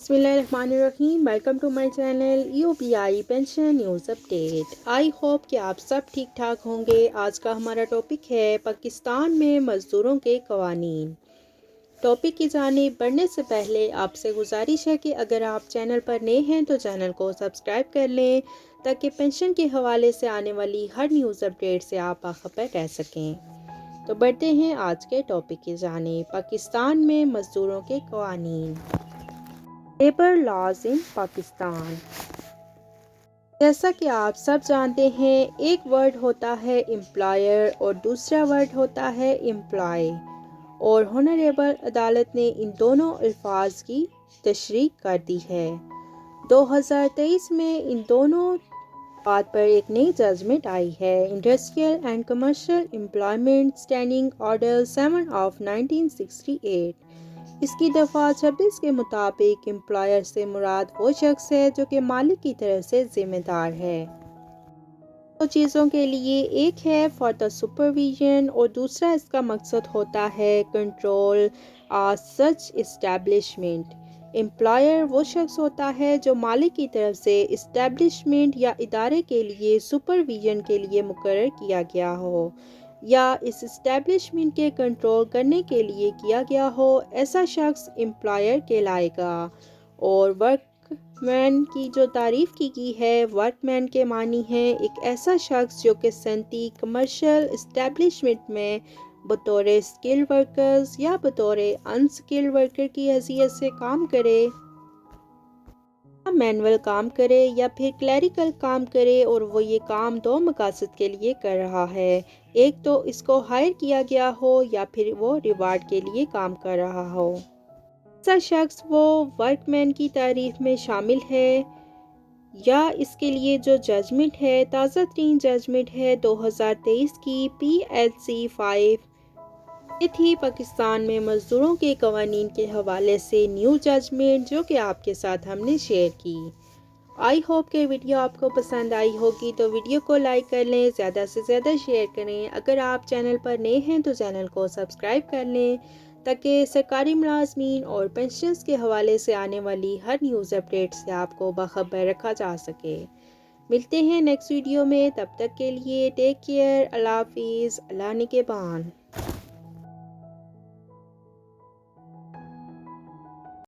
بسم اللہ الرحمن الرحیم. Welcome to my channel UPI pension news update. I hope کہ آپ سب ٹھیک ٹھاک ہوں گے. آج کا ہمارا ٹاپک ہے پاکستان میں مزدوروں کے قوانین. ٹاپک کی جانب بڑھنے سے پہلے آپ سے گزارش ہے کہ اگر آپ چینل پر نئے ہیں تو چینل کو سبسکرائب کر لیں تاکہ پینشن کے حوالے سے آنے والی ہر نیوز اپڈیٹ سے آپ باخبر رہ سکیں. تو بڑھتے ہیں آج کے ٹاپک کی جانب. پاکستان میں مزدوروں کے قوانین. لیبر لاز ان پاکستان. جیسا کہ آپ سب جانتے ہیں ایک ورڈ ہوتا ہے امپلائر اور دوسرا ورڈ ہوتا ہے امپلائی، اور ہانریبل عدالت نے ان دونوں الفاظ کی تشریح کر دی ہے. 2023 میں ان دونوں بات پر ایک نئی ججمنٹ آئی ہے. Industrial and commercial employment standing order 7 of 1968. اس کی دفعہ 26 کے مطابق امپلائر سے مراد وہ شخص ہے جو کہ مالک کی طرف سے ذمہ دار ہے. دو چیزوں کے لیے، ایک ہے فار دا سپرویژن اور دوسرا اس کا مقصد ہوتا ہے کنٹرول سچ اسٹیبلشمنٹ. امپلائر وہ شخص ہوتا ہے جو مالک کی طرف سے اسٹیبلشمنٹ یا ادارے کے لیے سپرویژن کے لیے مقرر کیا گیا ہو یا اس اسٹیبلشمنٹ کے کنٹرول کرنے کے لیے کیا گیا ہو. ایسا شخص امپلائر کہلائے گا. اور ورک مین کی جو تعریف کی گئی ہے، ورک مین کے معنی ہے ایک ایسا شخص جو کہ صنعتی کمرشل اسٹیبلشمنٹ میں بطور اسکل ورکرز یا بطور ان اسکل ورکر کی حیثیت سے کام کرے، مینول کام کرے یا پھر کلیریکل کام کرے. اور وہ یہ کام دو مقاصد کے لیے کر رہا ہے، ایک تو اس کو ہائر کیا گیا ہو یا پھر وہ ریوارڈ کے لیے کام کر رہا ہو. ایسا شخص وہ ورک مین کی تعریف میں شامل ہے. یا اس کے لیے جو ججمنٹ ہے، تازہ ترین ججمنٹ ہے 2023 کی PHC 5. یہ تھی پاکستان میں مزدوروں کے قوانین کے حوالے سے نیو ججمنٹ جو کہ آپ کے ساتھ ہم نے شیئر کی. آئی ہوپ کہ ویڈیو آپ کو پسند آئی ہوگی، تو ویڈیو کو لائک کر لیں، زیادہ سے زیادہ شیئر کریں. اگر آپ چینل پر نئے ہیں تو چینل کو سبسکرائب کر لیں تاکہ سرکاری ملازمین اور پینشنز کے حوالے سے آنے والی ہر نیوز اپڈیٹ سے آپ کو باخبر رکھا جا سکے. ملتے ہیں نیکسٹ ویڈیو میں، تب تک کے لیے ٹیک کیئر. اللہ حافظ. اللہ نگہبان.